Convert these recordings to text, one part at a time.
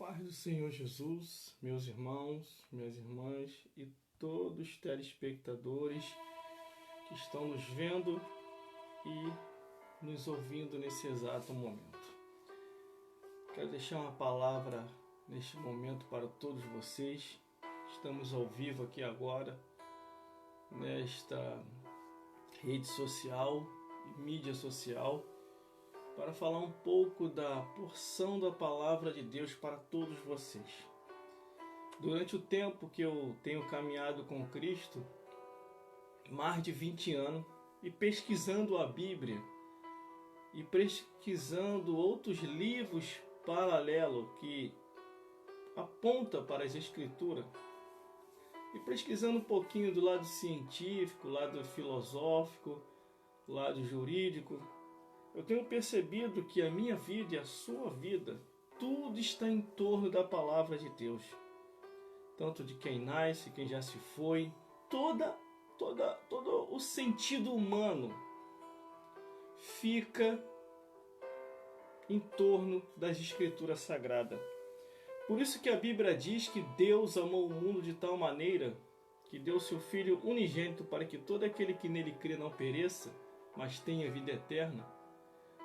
Paz do Senhor Jesus, meus irmãos, minhas irmãs e todos os telespectadores que estão nos vendo e nos ouvindo nesse exato momento. Quero deixar uma palavra neste momento para todos vocês. Estamos ao vivo aqui agora, nesta rede social e mídia social, para falar um pouco da porção da palavra de Deus para todos vocês. Durante o tempo que eu tenho caminhado com Cristo, mais de 20 anos, e pesquisando a Bíblia, e pesquisando outros livros paralelos que apontam para as Escrituras, e pesquisando um pouquinho do lado científico, lado filosófico, lado jurídico, eu tenho percebido que a minha vida e a sua vida, tudo está em torno da palavra de Deus. Tanto de quem nasce, quem já se foi, todo o sentido humano fica em torno das Escrituras Sagradas. Por isso que a Bíblia diz que Deus amou o mundo de tal maneira que deu seu Filho unigênito para que todo aquele que nele crê não pereça, mas tenha vida eterna.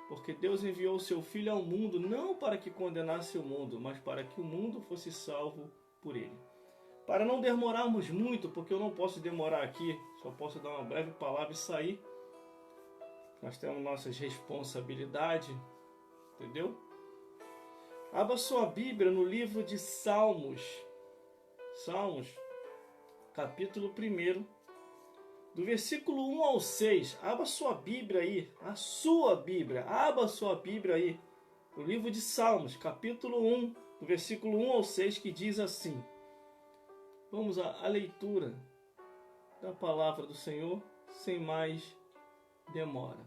Porque Deus enviou o seu Filho ao mundo não para que condenasse o mundo, mas para que o mundo fosse salvo por ele. Para não demorarmos muito, porque eu não posso demorar aqui, só posso dar uma breve palavra e sair. Nós temos nossas responsabilidades, entendeu? Abra sua Bíblia no livro de Salmos. Salmos, capítulo 1. Do versículo 1 ao 6, abra sua Bíblia aí, abra sua Bíblia aí, no livro de Salmos, capítulo 1, do versículo 1 ao 6, que diz assim. Vamos à leitura da palavra do Senhor, sem mais demora.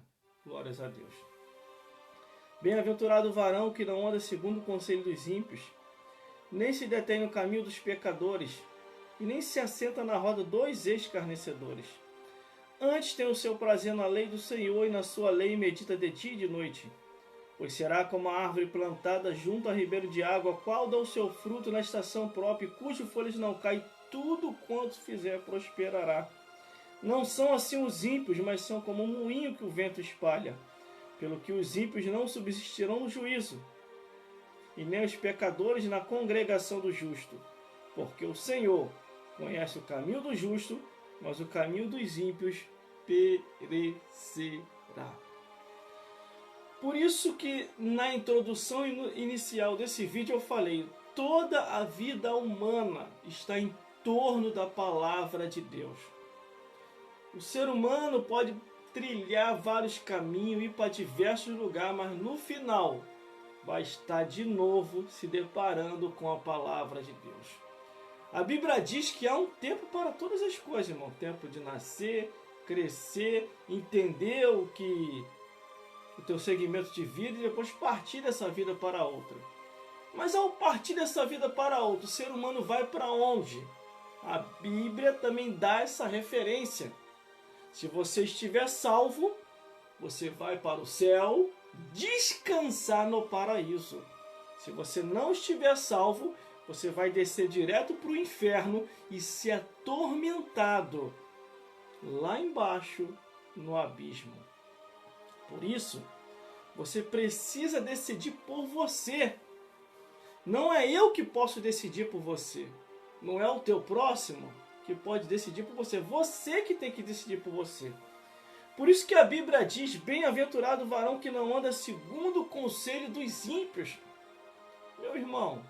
Glórias a Deus. Bem-aventurado o varão que não anda segundo o conselho dos ímpios, nem se detém no caminho dos pecadores, e nem se assenta na roda dos escarnecedores. Antes tem o seu prazer na lei do Senhor, e na sua lei medita de dia e de noite. Pois será como a árvore plantada junto a ribeiro de água, qual dá o seu fruto na estação própria, cujo folhas não cai, tudo quanto fizer prosperará. Não são assim os ímpios, mas são como um moinho que o vento espalha. Pelo que os ímpios não subsistirão no juízo, e nem os pecadores na congregação do justo. Porque o Senhor conhece o caminho do justo, mas o caminho dos ímpios perecerá. Por isso que na introdução inicial desse vídeo eu falei, toda a vida humana está em torno da palavra de Deus. O ser humano pode trilhar vários caminhos, ir para diversos lugares, mas no final vai estar de novo se deparando com a palavra de Deus. A Bíblia diz que há um tempo para todas as coisas, irmão. Tempo de nascer, crescer, entender o teu segmento de vida e depois partir dessa vida para outra. Mas ao partir dessa vida para outra, o ser humano vai para onde? A Bíblia também dá essa referência. Se você estiver salvo, você vai para o céu descansar no paraíso. Se você não estiver salvo, você vai descer direto para o inferno e ser atormentado lá embaixo no abismo. Por isso, você precisa decidir por você. Não é eu que posso decidir por você. Não é o teu próximo que pode decidir por você. Você que tem que decidir por você. Por isso que a Bíblia diz, bem-aventurado o varão que não anda segundo o conselho dos ímpios. Meu irmão,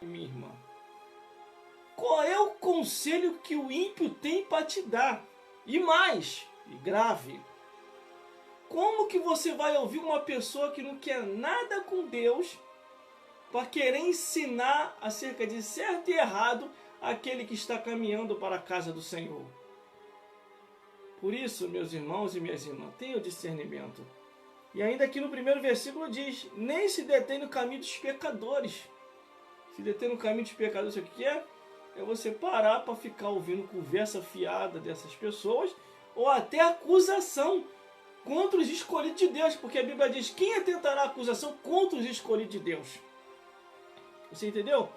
minha irmã, qual é o conselho que o ímpio tem para te dar? E mais, e grave, como que você vai ouvir uma pessoa que não quer nada com Deus para querer ensinar acerca de certo e errado aquele que está caminhando para a casa do Senhor? Por isso, meus irmãos e minhas irmãs, tenham discernimento. E ainda aqui no primeiro versículo diz, nem se detém no caminho dos pecadores. Se detém no caminho dos pecadores, o que é? É você parar para ficar ouvindo conversa fiada dessas pessoas, ou até acusação contra os escolhidos de Deus, porque a Bíblia diz, quem atentará a acusação contra os escolhidos de Deus? Você entendeu?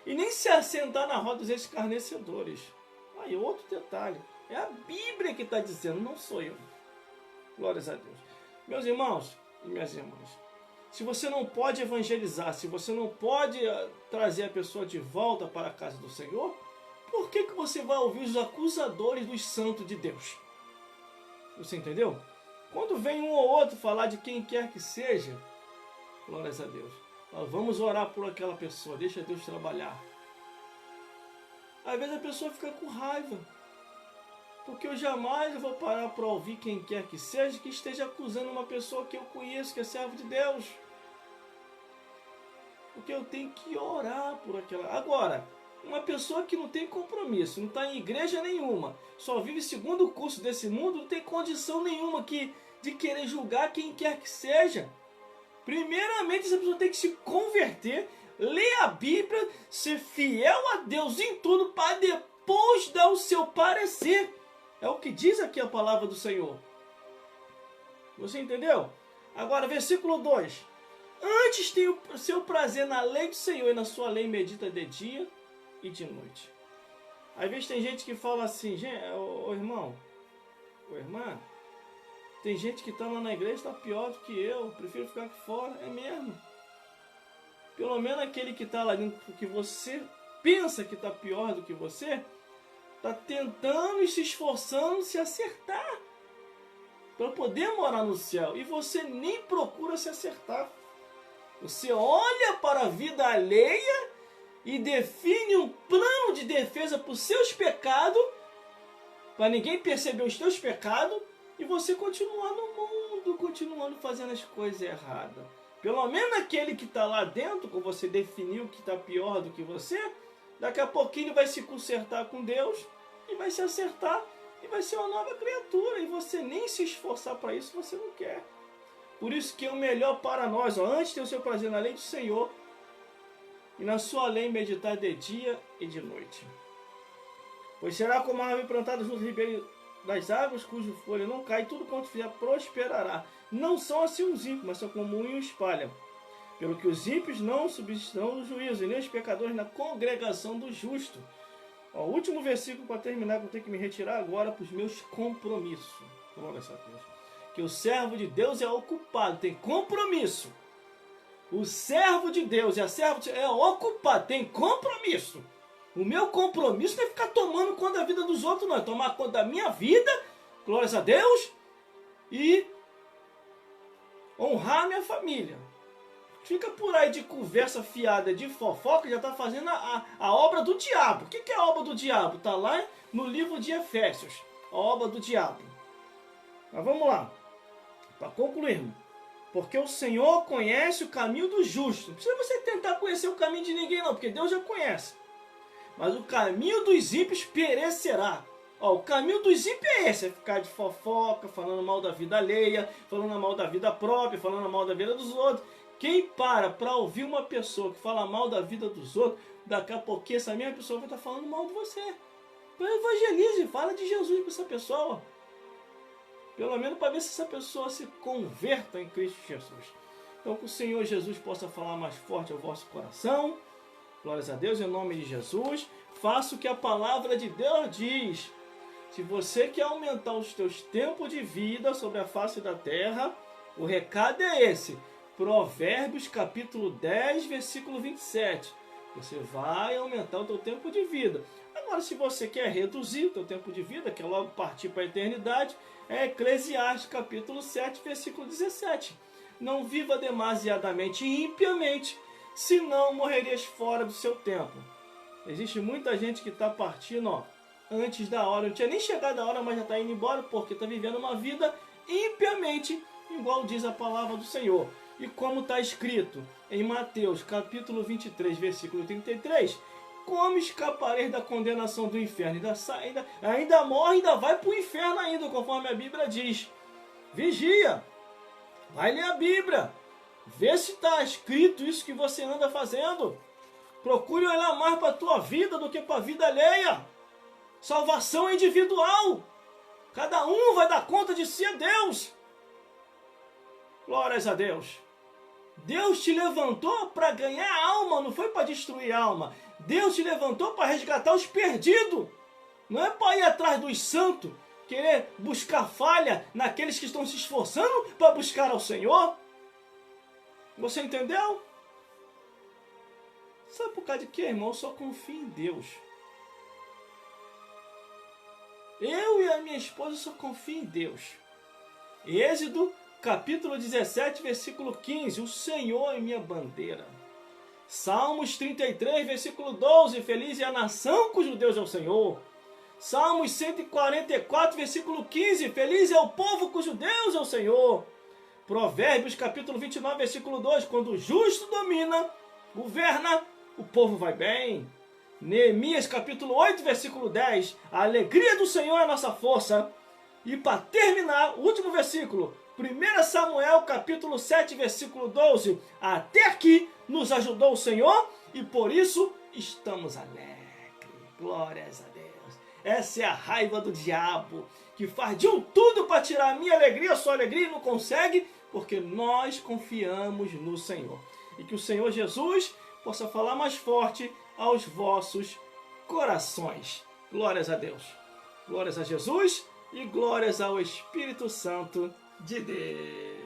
E nem se assentar na roda dos escarnecedores. Aí, outro detalhe. É a Bíblia que está dizendo, não sou eu. Glórias a Deus. Meus irmãos e minhas irmãs, se você não pode evangelizar, se você não pode trazer a pessoa de volta para a casa do Senhor, por que você vai ouvir os acusadores dos santos de Deus? Você entendeu? Quando vem um ou outro falar de quem quer que seja, glórias a Deus, vamos orar por aquela pessoa, deixa Deus trabalhar. Às vezes a pessoa fica com raiva, porque eu jamais vou parar para ouvir quem quer que seja que esteja acusando uma pessoa que eu conheço, que é servo de Deus. Porque eu tenho que orar por aquela... Agora, uma pessoa que não tem compromisso, não está em igreja nenhuma, só vive segundo o curso desse mundo, não tem condição nenhuma de querer julgar quem quer que seja. Primeiramente, essa pessoa tem que se converter, ler a Bíblia, ser fiel a Deus em tudo, para depois dar o seu parecer. É o que diz aqui a palavra do Senhor. Você entendeu? Agora, versículo 2. Antes tem o seu prazer na lei do Senhor, e na sua lei medita de dia e de noite. Às vezes tem gente que fala assim, ô irmão, ô irmã, tem gente que está lá na igreja, está pior do que eu, prefiro ficar aqui fora. É mesmo. Pelo menos aquele que está lá dentro, que você pensa que está pior do que você, está tentando e se esforçando se acertar para poder morar no céu. E você nem procura se acertar. Você olha para a vida alheia e define um plano de defesa para os seus pecados, para ninguém perceber os seus pecados, e você continuar no mundo, continuando fazendo as coisas erradas. Pelo menos aquele que está lá dentro, como você definiu que está pior do que você, daqui a pouquinho ele vai se consertar com Deus e vai se acertar e vai ser uma nova criatura. E você nem se esforçar para isso, você não quer. Por isso que é o melhor para nós, antes ter o seu prazer na lei do Senhor e na sua lei meditar de dia e de noite. Pois será como a árvore plantada junto ao ribeiro das águas, cujo folha não cai, tudo quanto fizer prosperará. Não são assim os ímpios, mas são como um espalha. Pelo que os ímpios não subsistirão no juízo, e nem os pecadores na congregação do justo. O último versículo para terminar, que eu tenho que me retirar agora para os meus compromissos. Glória a Deus. Que o servo de Deus é ocupado, tem compromisso. O servo de Deus e a serva de Deus é ocupado, tem compromisso. O meu compromisso não é ficar tomando conta da vida dos outros, não. É tomar conta da minha vida, glórias a Deus, e honrar a minha família. Fica por aí de conversa fiada, de fofoca, já está fazendo a obra do diabo. O que é a obra do diabo? Está lá no livro de Efésios, a obra do diabo. Mas vamos lá, para concluirmos. Porque o Senhor conhece o caminho do justo. Não precisa você tentar conhecer o caminho de ninguém não, porque Deus já conhece. Mas o caminho dos ímpios perecerá. O caminho dos ímpios é esse, é ficar de fofoca, falando mal da vida alheia, falando mal da vida própria, falando mal da vida dos outros. Quem para ouvir uma pessoa que fala mal da vida dos outros, daqui a pouquinho essa mesma pessoa vai estar falando mal de você. Então evangelize, fala de Jesus para essa pessoa. Pelo menos para ver se essa pessoa se converta em Cristo Jesus. Então que o Senhor Jesus possa falar mais forte ao vosso coração. Glórias a Deus, em nome de Jesus. Faça o que a palavra de Deus diz. Se você quer aumentar os teus tempos de vida sobre a face da terra, o recado é esse. Provérbios capítulo 10, versículo 27. Você vai aumentar o teu tempo de vida. Agora, se você quer reduzir o teu tempo de vida, quer logo partir para a eternidade, é Eclesiastes capítulo 7, versículo 17. Não viva demasiadamente impiamente, senão morrerias fora do seu tempo. Existe muita gente que está partindo antes da hora. Não tinha nem chegado a hora, mas já está indo embora porque está vivendo uma vida impiamente, igual diz a palavra do Senhor. E como está escrito em Mateus capítulo 23, versículo 33, como escapareis da condenação do inferno? Ainda morre, ainda vai para o inferno ainda, conforme a Bíblia diz. Vigia, vai ler a Bíblia, vê se está escrito isso que você anda fazendo. Procure olhar mais para a tua vida do que para a vida alheia. Salvação é individual. Cada um vai dar conta de si a Deus. Glórias a Deus. Deus te levantou para ganhar alma, não foi para destruir alma. Deus te levantou para resgatar os perdidos. Não é para ir atrás dos santos, querer buscar falha naqueles que estão se esforçando para buscar ao Senhor. Você entendeu? Sabe por causa de quê, irmão? Eu só confio em Deus. Eu e a minha esposa só confio em Deus. Êxodo, capítulo 17, versículo 15. O Senhor é minha bandeira. Salmos 33, versículo 12. Feliz é a nação cujo Deus é o Senhor. Salmos 144, versículo 15. Feliz é o povo cujo Deus é o Senhor. Provérbios, capítulo 29, versículo 2. Quando o justo domina, governa, o povo vai bem. Neemias, capítulo 8, versículo 10. A alegria do Senhor é a nossa força. E para terminar, o último versículo. 1 Samuel, capítulo 7, versículo 12. Até aqui nos ajudou o Senhor e por isso estamos alegres. Glórias a Deus. Essa é a raiva do diabo, que faz de tudo para tirar a minha alegria, a sua alegria, e não consegue, porque nós confiamos no Senhor. E que o Senhor Jesus possa falar mais forte aos vossos corações. Glórias a Deus. Glórias a Jesus e glórias ao Espírito Santo de Deus.